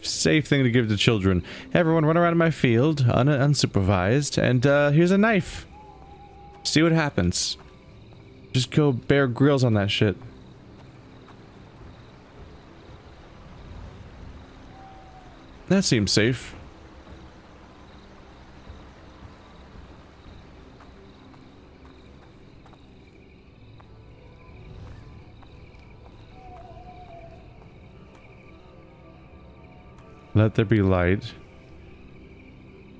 Safe thing to give to children. Everyone run around in my field, unsupervised, and here's a knife. See what happens. Just go Bear Grylls on that shit. That seems safe. Let there be light.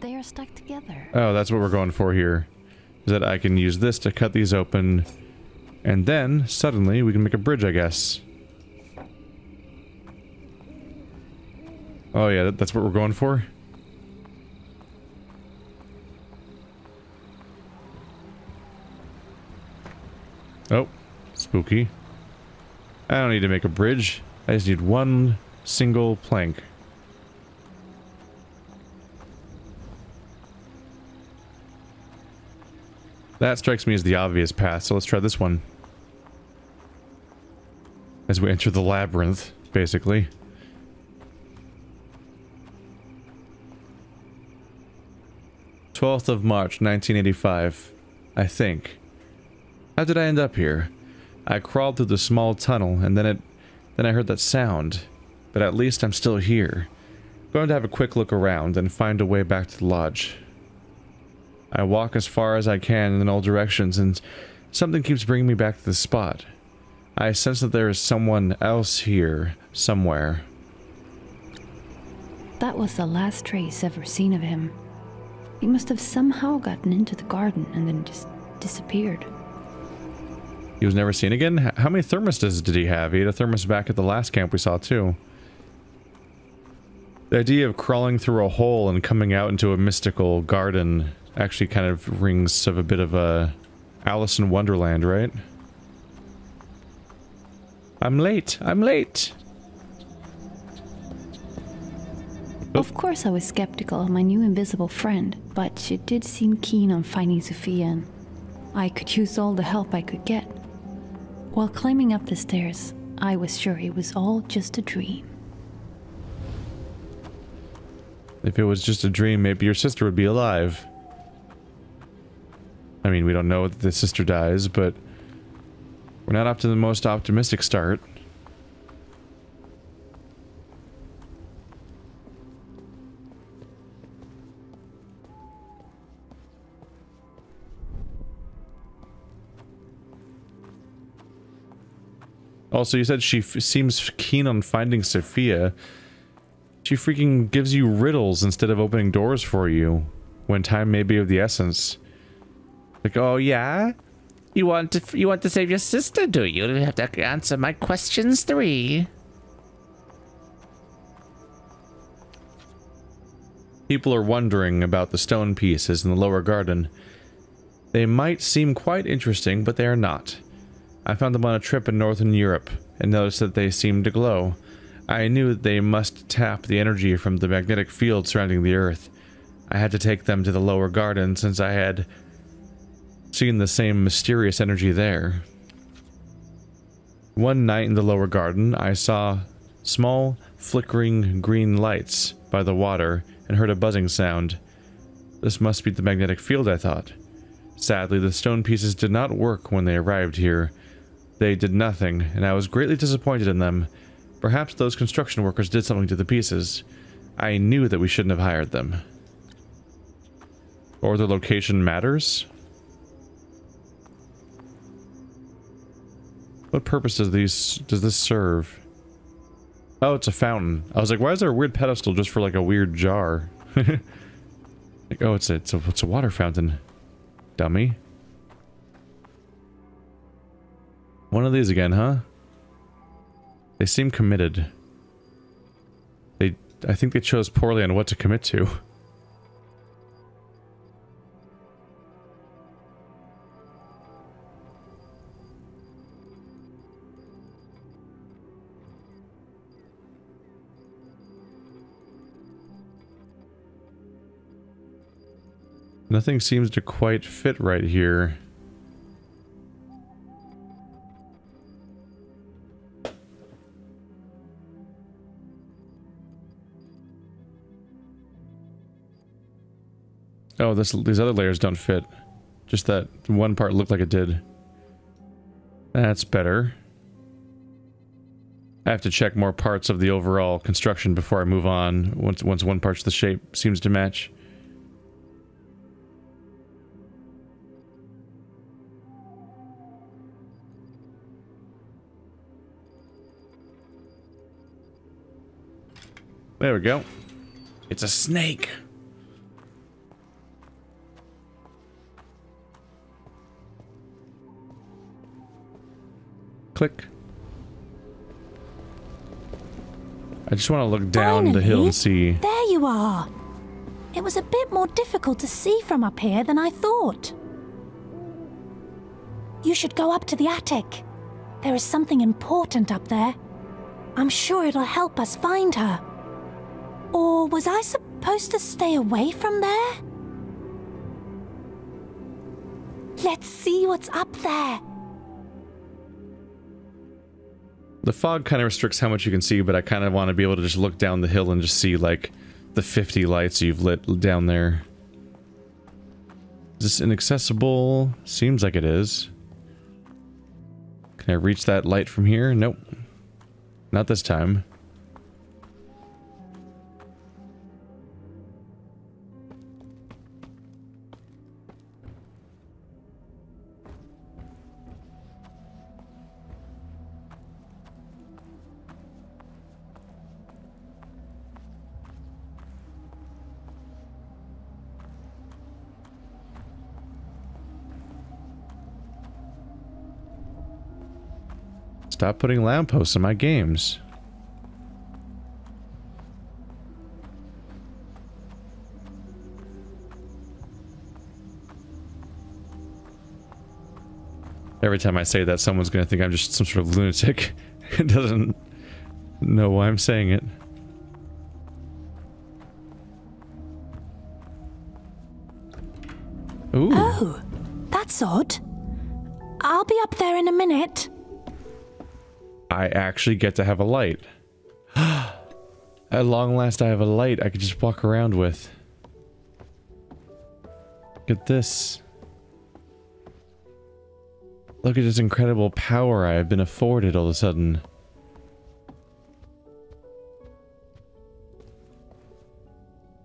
They are stuck together. Oh, that's what we're going for here. Is that I can use this to cut these open, and then, suddenly, we can make a bridge, I guess. Oh yeah, that's what we're going for? Oh, spooky. I don't need to make a bridge. I just need one single plank. That strikes me as the obvious path, so let's try this one. As we enter the labyrinth, basically. "12th of March, 1985. I think. How did I end up here? I crawled through the small tunnel, and then I heard that sound. But at least I'm still here. Going to have a quick look around and find a way back to the lodge. I walk as far as I can in all directions, and something keeps bringing me back to the spot. I sense that there is someone else here, somewhere." That was the last trace ever seen of him. He must have somehow gotten into the garden and then just disappeared. He was never seen again? How many thermoses did he have? He had a thermos back at the last camp we saw, too. The idea of crawling through a hole and coming out into a mystical garden actually kind of rings of a bit of a Alice in Wonderland, right? I'm late! I'm late! Of course I was skeptical of my new invisible friend, but she did seem keen on finding Sophia, and I could use all the help I could get. While climbing up the stairs, I was sure it was all just a dream. If it was just a dream, maybe your sister would be alive. I mean, we don't know that the sister dies, but we're not up to the most optimistic start. Also, you said she seems keen on finding Sophia. She freaking gives you riddles instead of opening doors for you, when time may be of the essence. Like, oh yeah? You want to save your sister, do you? You have to answer my questions 3. People are wondering about the stone pieces in the lower garden. They might seem quite interesting, but they are not. I found them on a trip in Northern Europe, and noticed that they seemed to glow. I knew that they must tap the energy from the magnetic field surrounding the Earth. I had to take them to the lower garden since I had seen the same mysterious energy there. One night in the lower garden, I saw small, flickering green lights by the water and heard a buzzing sound. This must be the magnetic field, I thought. Sadly, the stone pieces did not work when they arrived here. They did nothing, and I was greatly disappointed in them. Perhaps those construction workers did something to the pieces. I knew that we shouldn't have hired them. Or the location matters? What purpose does this serve? Oh, it's a fountain. I was like, why is there a weird pedestal just for like a weird jar? Like, oh, it's a water fountain. Dummy. One of these again, huh? They seem committed. I think they chose poorly on what to commit to. Nothing seems to quite fit right here. Oh, these other layers don't fit. Just that one part looked like it did. That's better. I have to check more parts of the overall construction before I move on, once one part of the shape seems to match. There we go. It's a snake. Click. I just want to look down the hill and see. There you are. It was a bit more difficult to see from up here than I thought. You should go up to the attic. There is something important up there. I'm sure it'll help us find her. Or was I supposed to stay away from there? Let's see what's up there. The fog kind of restricts how much you can see, but I kind of want to be able to just look down the hill and just see, like, the 50 lights you've lit down there. Is this inaccessible? Seems like it is. Can I reach that light from here? Nope. Not this time. Stop putting lampposts in my games. Every time I say that, someone's gonna think I'm just some sort of lunatic who doesn't know why I'm saying it. Ooh. Oh, that's odd. I'll be up there in a minute. I actually get to have a light. At long last I have a light I could just walk around with. Look at this. Look at this incredible power I have been afforded all of a sudden.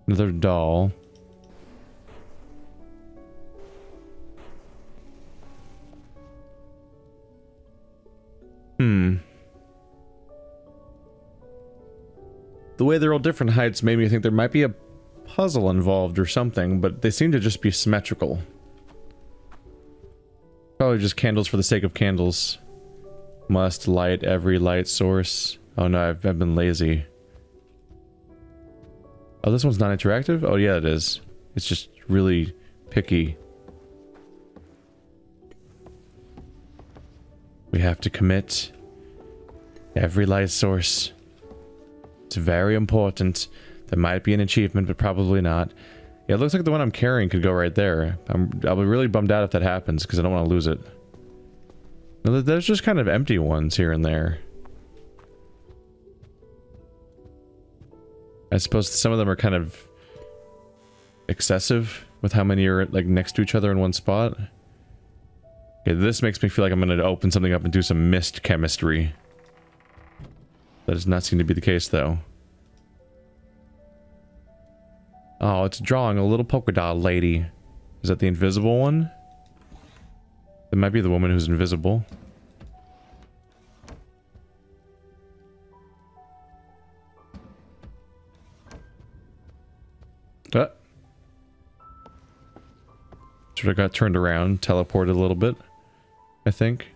Another doll. The way they're all different heights made me think there might be a puzzle involved or something, but they seem to just be symmetrical. Probably just candles for the sake of candles. Must light every light source. Oh no, I've been lazy. Oh, this one's not interactive? Oh yeah, it is. It's just really picky. We have to commit every light source. It's very important. There might be an achievement, but probably not. Yeah, it looks like the one I'm carrying could go right there. I'll be really bummed out if that happens, because I don't want to lose it. No, there's just kind of empty ones here and there. I suppose some of them are kind of excessive with how many are like next to each other in one spot. Okay, this makes me feel like I'm going to open something up and do some mist chemistry. That does not seem to be the case, though. Oh, it's drawing a little polka dot lady. Is that the invisible one? It might be the woman who's invisible. Sort of got turned around, teleported a little bit, I think.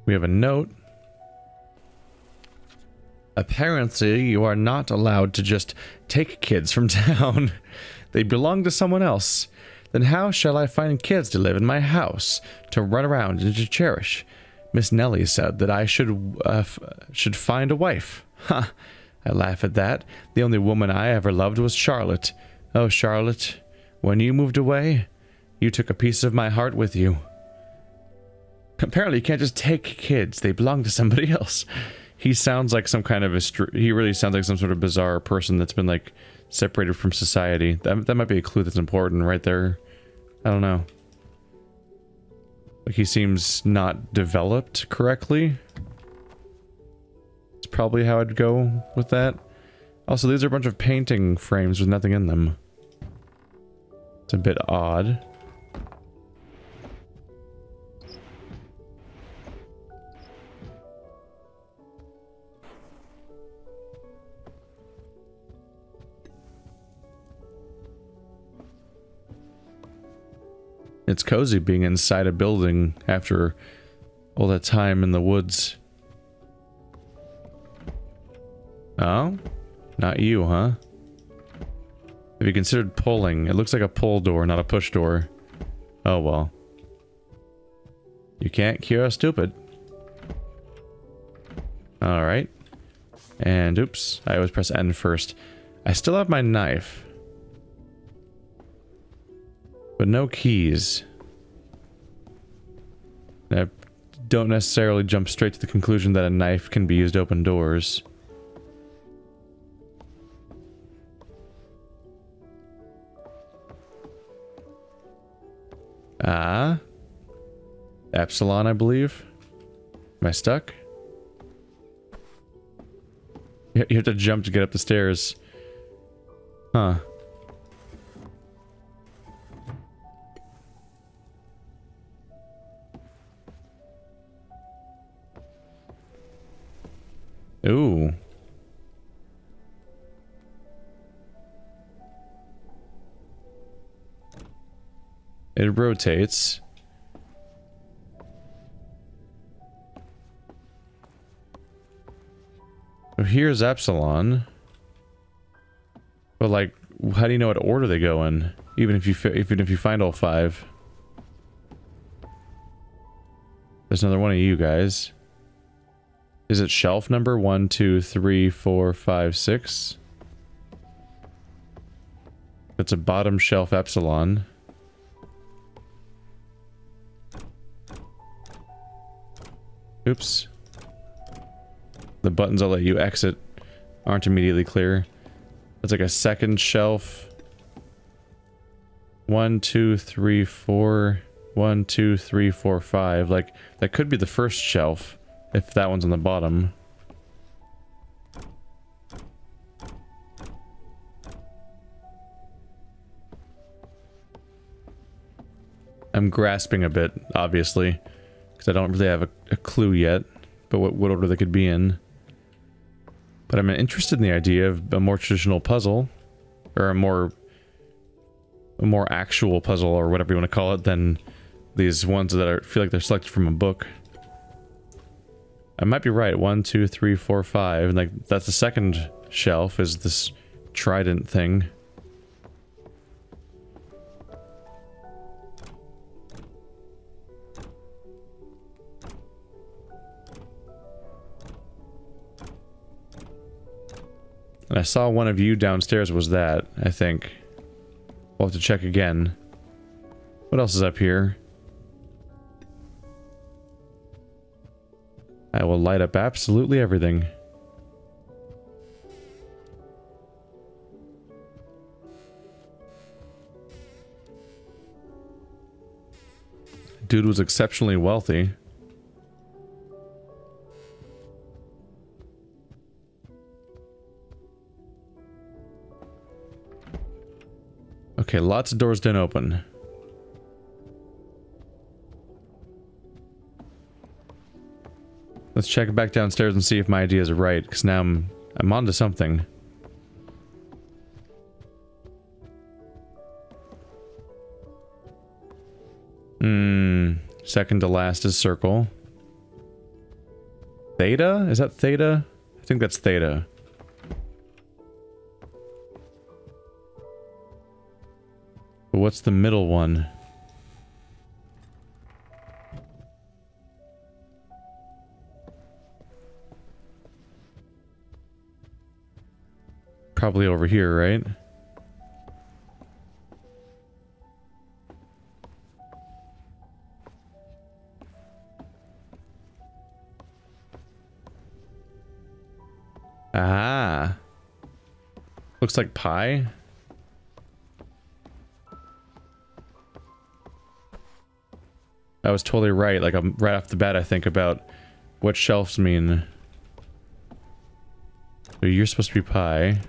We have a note. Apparently, you are not allowed to just take kids from town. They belong to someone else. Then how shall I find kids to live in my house, to run around and to cherish? Miss Nellie said that I should find a wife. Ha! I laugh at that. The only woman I ever loved was Charlotte. Oh, Charlotte, When you moved away, you took a piece of my heart with you. Apparently you can't just take kids, they belong to somebody else. He sounds like some kind of he really sounds like some sort of bizarre person that's been like separated from society. That might be a clue that's important right there. I don't know. Like he seems not developed correctly. It's probably how I'd go with that. Also, these are a bunch of painting frames with nothing in them. It's a bit odd. It's cozy being inside a building after all that time in the woods. Oh? Not you, huh? Have you considered pulling? It looks like a pull door, not a push door. Oh well. You can't cure a stupid. Alright. And oops, I always press N first. I still have my knife. But no keys. I don't necessarily jump straight to the conclusion that a knife can be used to open doors. Ah. Epsilon, I believe. Am I stuck? You have to jump to get up the stairs. Huh. Ooh. It rotates. So here's Epsilon. But like, how do you know what order they go in? Even if you find all 5. There's another one of you guys. Is it shelf number 1, 2, 3, 4, 5, 6? That's a bottom shelf Epsilon. Oops. The buttons I'll let you exit aren't immediately clear. That's like a second shelf. 1, 2, 3, 4. 1, 2, 3, 4, 5. Like, that could be the first shelf. If that one's on the bottom. I'm grasping a bit, obviously. Because I don't really have a clue yet. But what order they could be in. But I'm interested in the idea of a more traditional puzzle. Or a more actual puzzle, or whatever you want to call it, than these ones that feel like they're selected from a book. I might be right. 1, 2, 3, 4, 5. And like, that's the second shelf, is this trident thing. And I saw one of you downstairs was that, I think. We'll have to check again. What else is up here? I will light up absolutely everything. Dude was exceptionally wealthy. Okay, lots of doors didn't open. Let's check back downstairs and see if my ideas are right, because now I'm onto something. Second to last is circle. Theta? Is that theta? I think that's theta. But what's the middle one? Probably over here, right? Ah. Looks like pie. I was totally right. Like, I'm right off the bat, I think about what shelves mean. So you're supposed to be pie.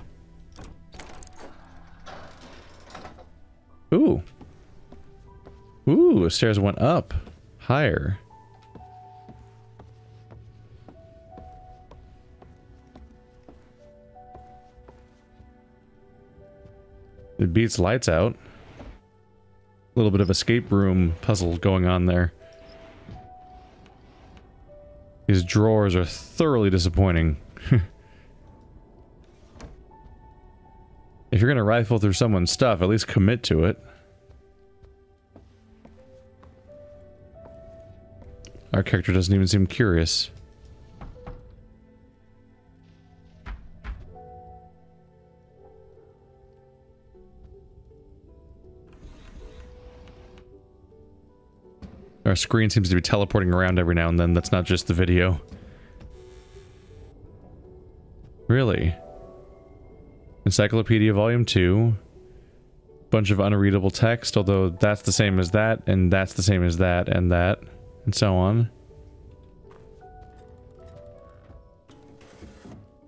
Ooh. Ooh, the stairs went up. Higher. It beats lights out. A little bit of escape room puzzle going on there. These drawers are thoroughly disappointing. If you're gonna rifle through someone's stuff, at least commit to it. Our character doesn't even seem curious. Our screen seems to be teleporting around every now and then. That's not just the video. Really? Encyclopedia Volume 2. Bunch of unreadable text, although that's the same as that, and that's the same as that, and so on.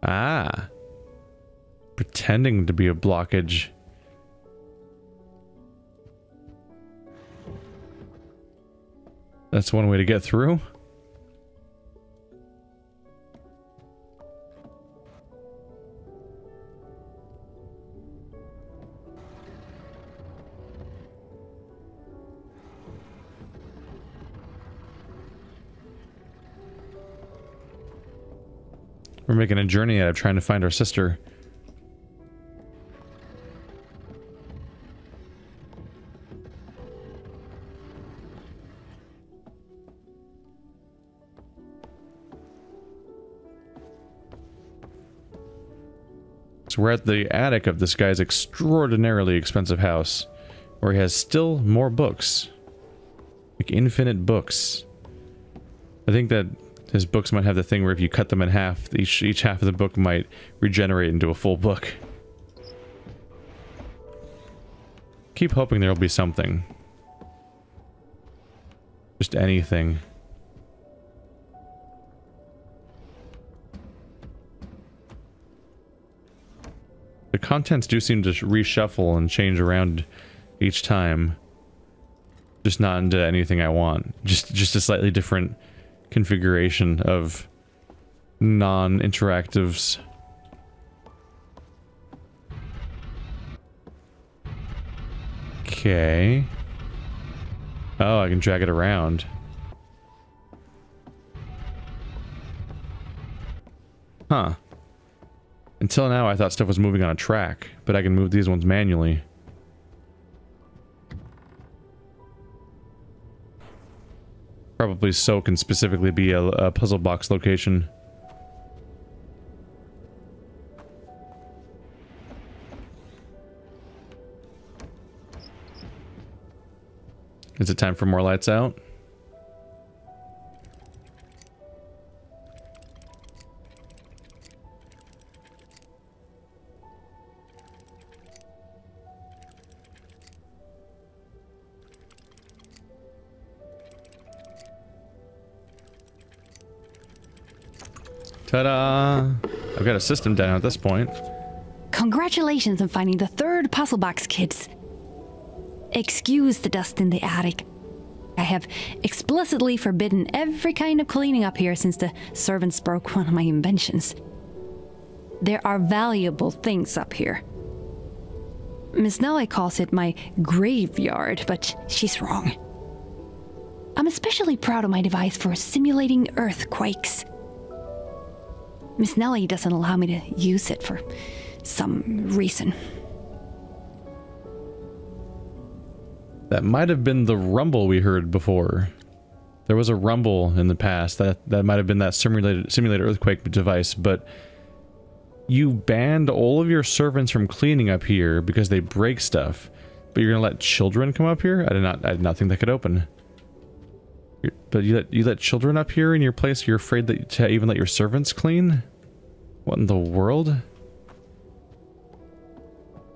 Ah. Pretending to be a blockage. That's one way to get through. We're making a journey out of trying to find our sister. So we're at the attic of this guy's extraordinarily expensive house, where he has still more books. Like infinite books. I think that his books might have the thing where if you cut them in half, each half of the book might regenerate into a full book. Keep hoping there'll be something. Just anything. The contents do seem to reshuffle and change around each time. Just not into anything I want. Just a slightly different configuration of non-interactives. Okay. Oh, I can drag it around. Huh. Until now I thought stuff was moving on a track, but I can move these ones manually. Probably so can specifically be a puzzle box location. Is it time for more lights out? Ta-da! I've got a system down at this point. Congratulations on finding the third puzzle box, kids. Excuse the dust in the attic. I have explicitly forbidden every kind of cleaning up here since the servants broke one of my inventions. There are valuable things up here. Miss Nellie calls it my graveyard, but she's wrong. I'm especially proud of my device for simulating earthquakes. Miss Nellie doesn't allow me to use it for some reason. That might have been the rumble we heard before. There was a rumble in the past. That might have been that simulated earthquake device, but you banned all of your servants from cleaning up here because they break stuff. But you're gonna let children come up here? I did not think that could open. But you let children up here in your place? You're afraid that to even let your servants clean? What in the world?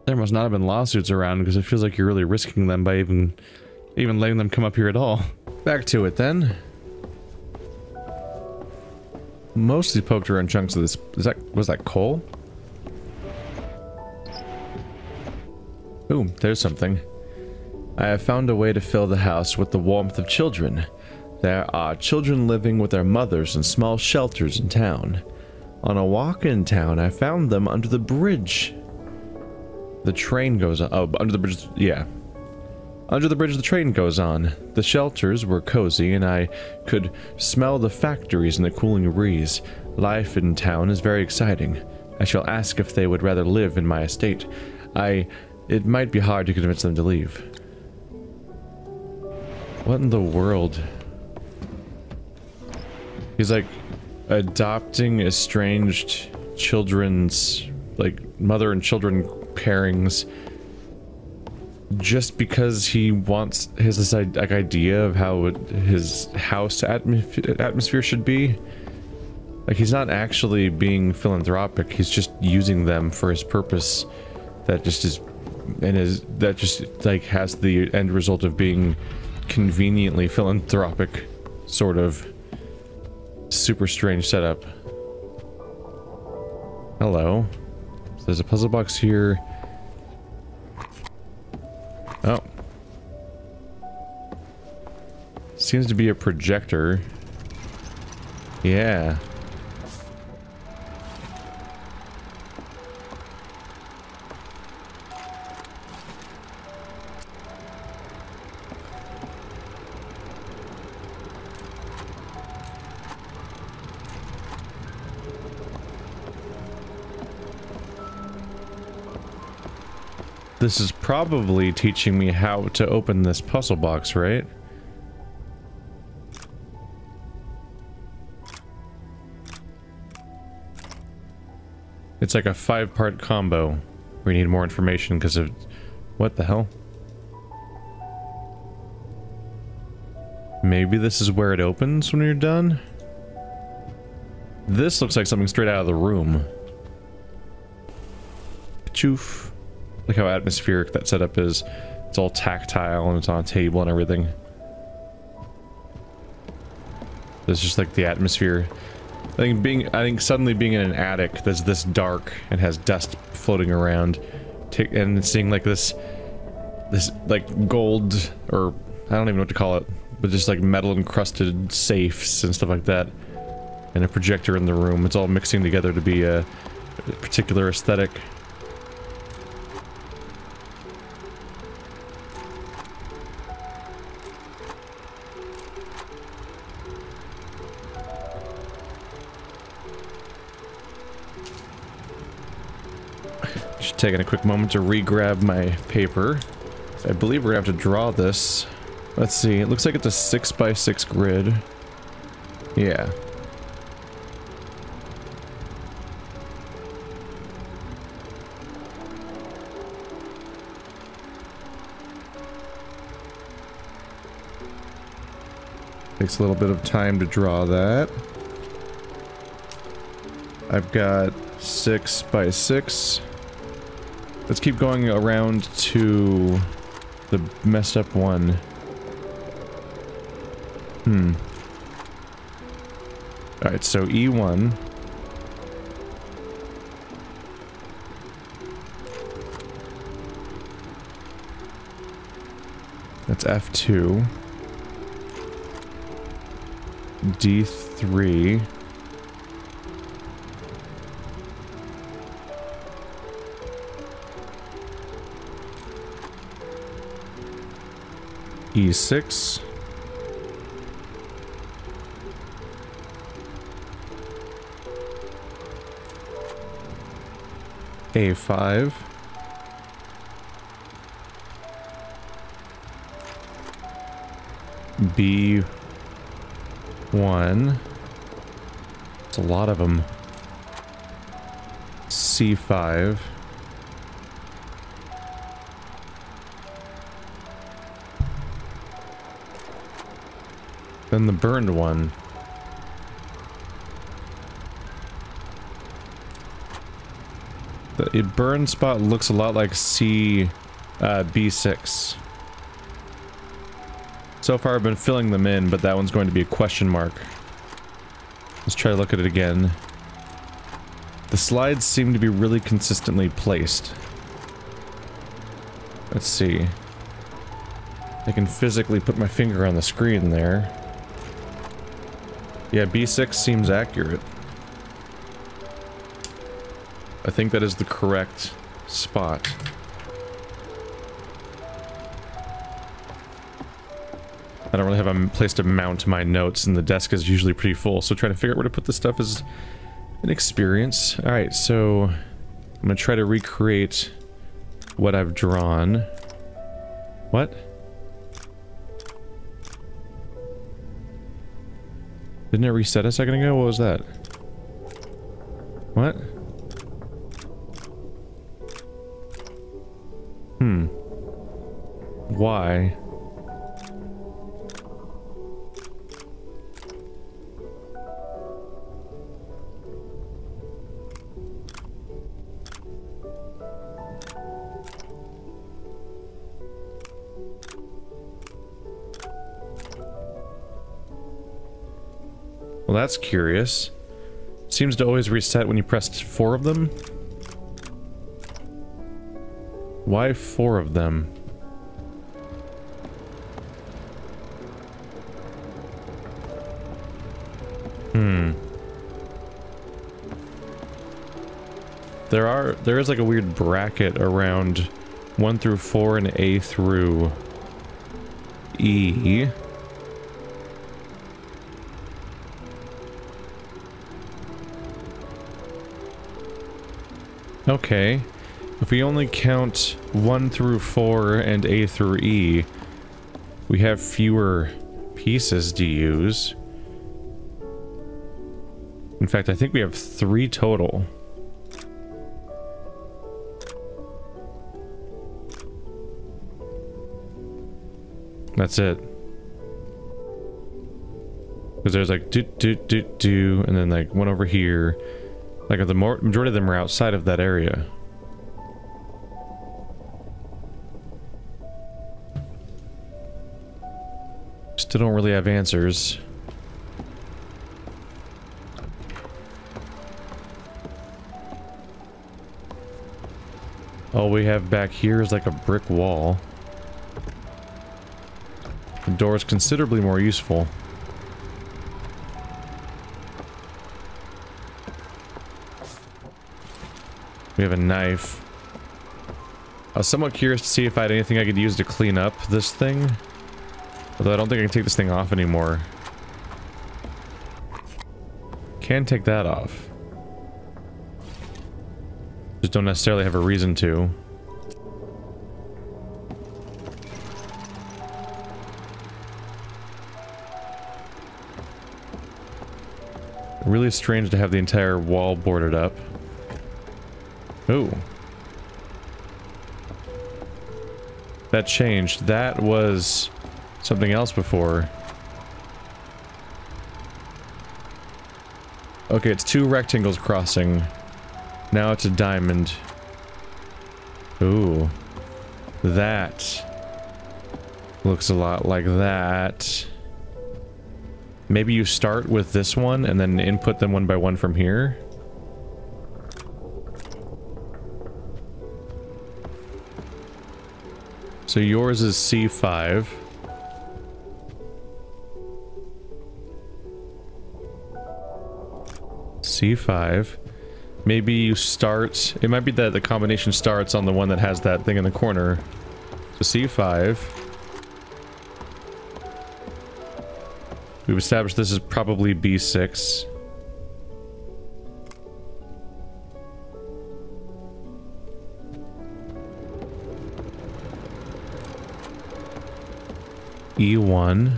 There must not have been lawsuits around because it feels like you're really risking them by even letting them come up here at all. Back to it then. Mostly poked around chunks of this. Was that coal? Ooh, there's something. I have found a way to fill the house with the warmth of children. There are children living with their mothers in small shelters in town. On a walk in town, I found them under the bridge. The train goes on. Oh, under the bridge. Yeah. Under the bridge, the train goes on. The shelters were cozy, and I could smell the factories in the cooling breeze. Life in town is very exciting. I shall ask if they would rather live in my estate. It might be hard to convince them to leave. What in the world? He's like adopting estranged children's, like, mother and children pairings just because he wants his like idea of how his house atmosphere should be. Like, he's not actually being philanthropic, he's just using them for his purpose that just is, and that just like has the end result of being conveniently philanthropic, sort of. Super strange setup. Hello. So there's a puzzle box here. Oh. Seems to be a projector. Yeah. This is probably teaching me how to open this puzzle box, right? It's like a 5-part combo. We need more information because of... What the hell? Maybe this is where it opens when you're done? This looks like something straight out of the room. Choof. Look how atmospheric that setup is. It's all tactile and it's on a table and everything. There's just like the atmosphere. I think suddenly being in an attic that's this dark and has dust floating around, and seeing like this like gold, or I don't even know what to call it, but just like metal encrusted safes and stuff like that, and a projector in the room. It's all mixing together to be a particular aesthetic. Just taking a quick moment to re-grab my paper. I believe we're gonna have to draw this. Let's see, it looks like it's a 6x6 grid. Yeah. Takes a little bit of time to draw that. I've got 6x6. Let's keep going around to the messed up one. Alright, so E1. That's F2. D3. E6. A5. B1. It's a lot of them. C5. Then the burned one. The burn spot looks a lot like B6. So far I've been filling them in, but that one's going to be a question mark. Let's try to look at it again. The slides seem to be really consistently placed. Let's see. I can physically put my finger on the screen there. Yeah, B6 seems accurate. I think that is the correct spot. I don't really have a place to mount my notes, and the desk is usually pretty full, so trying to figure out where to put this stuff is an experience. Alright, so I'm gonna try to recreate what I've drawn. What? Didn't it reset a second ago? What was that? What? Why? Well, that's curious. Seems to always reset when you press 4 of them. Why 4 of them? There is like a weird bracket around 1 through 4 and A through E. Okay. If we only count 1 through 4 and A through E, we have fewer pieces to use. In fact, I think we have 3 total. That's it. Because there's like do, and then like one over here. Like the majority of them are outside of that area. Still don't really have answers. All we have back here is like a brick wall. The door is considerably more useful. We have a knife. I was somewhat curious to see if I had anything I could use to clean up this thing. Although I don't think I can take this thing off anymore. Can take that off. Just don't necessarily have a reason to. Really strange to have the entire wall boarded up. Ooh. That changed. That was something else before. Okay, it's 2 rectangles crossing. Now it's a diamond. Ooh. That looks a lot like that. Maybe you start with this one and then input them one by one from here. So yours is C5. C5. Maybe you start... It might be that the combination starts on the one that has that thing in the corner. So C5. We've established this is probably B6. E1.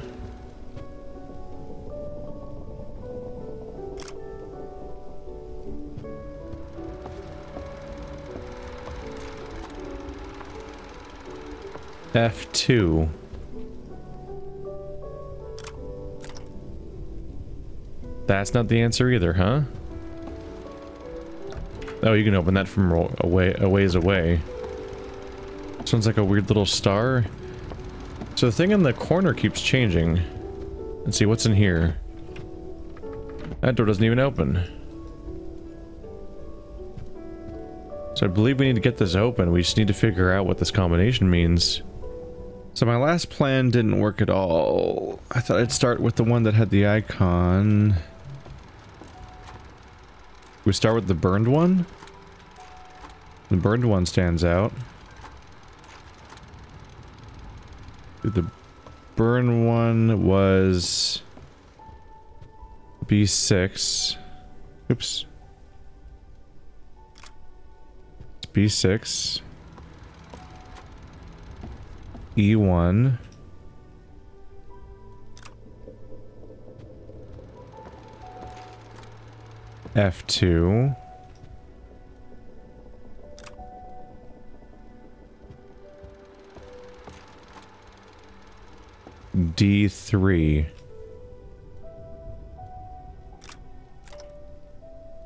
F2. That's not the answer either, huh? Oh, you can open that from a ways away. Sounds like a weird little star. So the thing in the corner keeps changing. Let's see, what's in here? That door doesn't even open. So I believe we need to get this open. We just need to figure out what this combination means. So my last plan didn't work at all. I thought I'd start with the one that had the icon. We start with the burned one? The burned one stands out. The burn one was B6. Oops. It's B6. E1. F2. D3.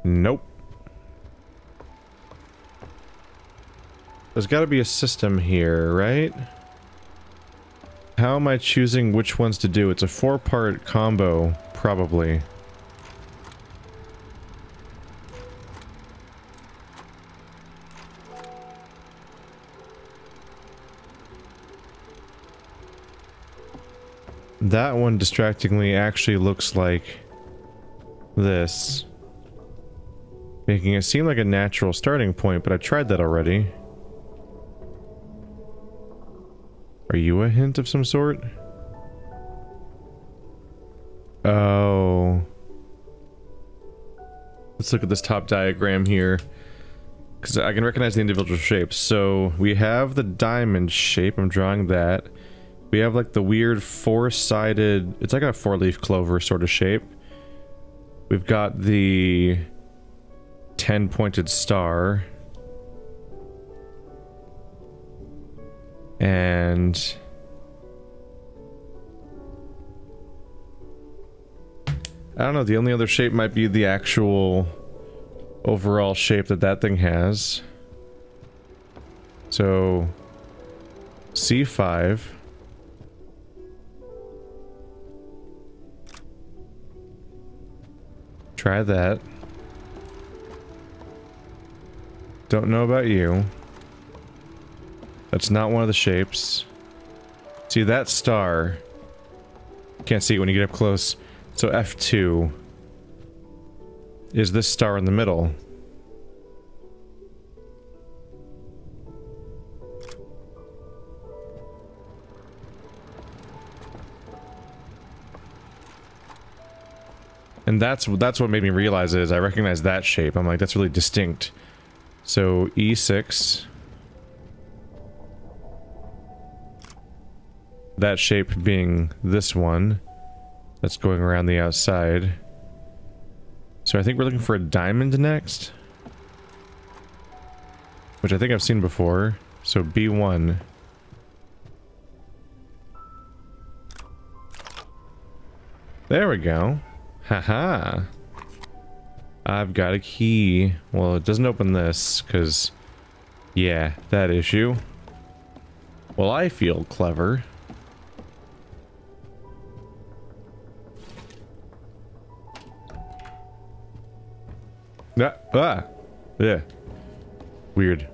Nope. There's got to be a system here, right? How am I choosing which ones to do? It's a 4-part combo, probably. That one distractingly actually looks like this, making it seem like a natural starting point, but I tried that already. Are you a hint of some sort? Oh. Let's look at this top diagram here, because I can recognize the individual shapes. So we have the diamond shape, I'm drawing that. We have like the weird 4-sided, it's like a 4-leaf clover sort of shape. We've got the 10-pointed star. And I don't know, the only other shape might be the actual overall shape that that thing has. So C5. Try that. Don't know about you. That's not one of the shapes. See that star? Can't see it when you get up close. So F2 is this star in the middle. And that's what made me realize is I recognize that shape. I'm like, that's really distinct. So E6. That shape being this one. That's going around the outside. So I think we're looking for a diamond next. Which I think I've seen before. So B1. There we go. Haha. I've got a key. Well, it doesn't open this, because... yeah, that issue. Well, I feel clever. Ah! Yeah. Weird.